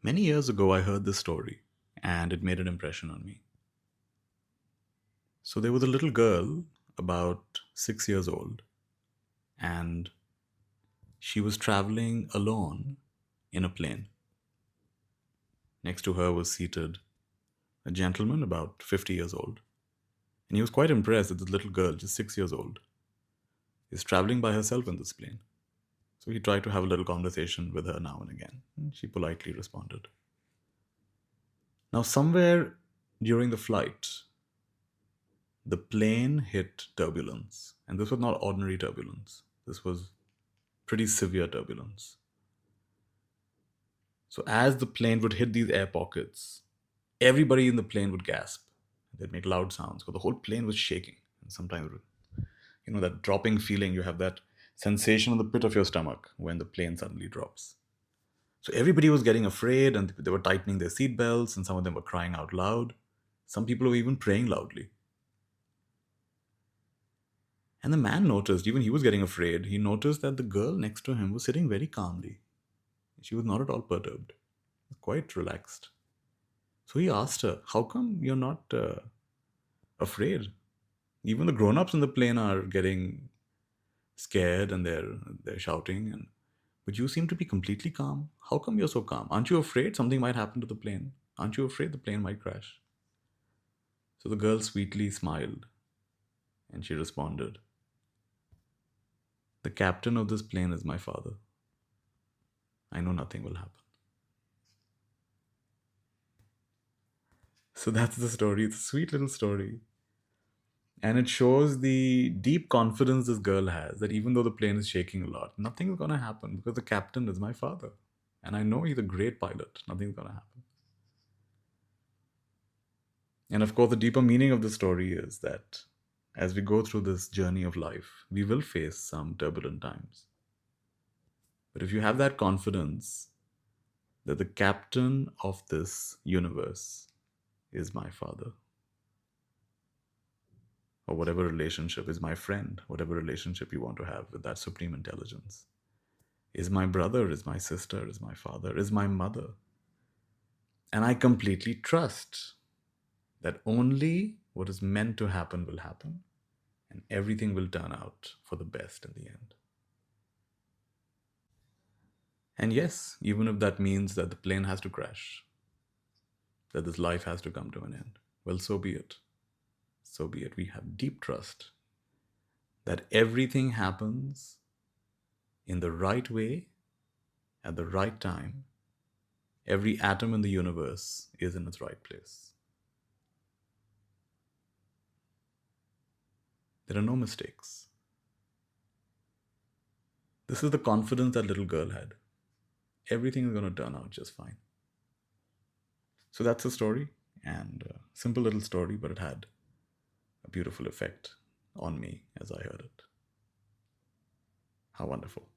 Many years ago, I heard this story and it made an impression on me. So there was a little girl, about 6 years old, and she was traveling alone in a plane. Next to her was seated a gentleman about 50 years old. And he was quite impressed that this little girl, just 6 years old, is traveling by herself in this plane. So he tried to have a little conversation with her now and again. And she politely responded. Now, somewhere during the flight, the plane hit turbulence. And this was not ordinary turbulence, this was pretty severe turbulence. So, as the plane would hit these air pockets, everybody in the plane would gasp. They'd make loud sounds because the whole plane was shaking. And sometimes, that dropping feeling, you have that sensation in the pit of your stomach when the plane suddenly drops. So everybody was getting afraid and they were tightening their seatbelts and some of them were crying out loud. Some people were even praying loudly. And the man noticed, even he was getting afraid, he noticed that the girl next to him was sitting very calmly. She was not at all perturbed, quite relaxed. So he asked her, "How come you're not afraid? Even the grown ups in the plane are getting scared and they're shouting, but you seem to be completely calm. How come you're so calm? Aren't you afraid something might happen to the plane? Aren't you afraid the plane might crash?" So the girl sweetly smiled and she responded, "The captain of this plane is my father. I know nothing will happen." So that's the story. It's a sweet little story. And it shows the deep confidence this girl has that even though the plane is shaking a lot, nothing's going to happen because the captain is my father. And I know he's a great pilot. Nothing's going to happen. And of course, the deeper meaning of the story is that as we go through this journey of life, we will face some turbulent times. But if you have that confidence that the captain of this universe is my father, or whatever relationship is my friend, whatever relationship you want to have with that supreme intelligence, is my brother, is my sister, is my father, is my mother. And I completely trust that only what is meant to happen will happen, and everything will turn out for the best in the end. And yes, even if that means that the plane has to crash, that this life has to come to an end, well, so be it. So be it. We have deep trust that everything happens in the right way, at the right time. Every atom in the universe is in its right place. There are no mistakes. This is the confidence that little girl had. Everything is going to turn out just fine. So that's the story, and a simple little story, but it had a beautiful effect on me as I heard it. How wonderful.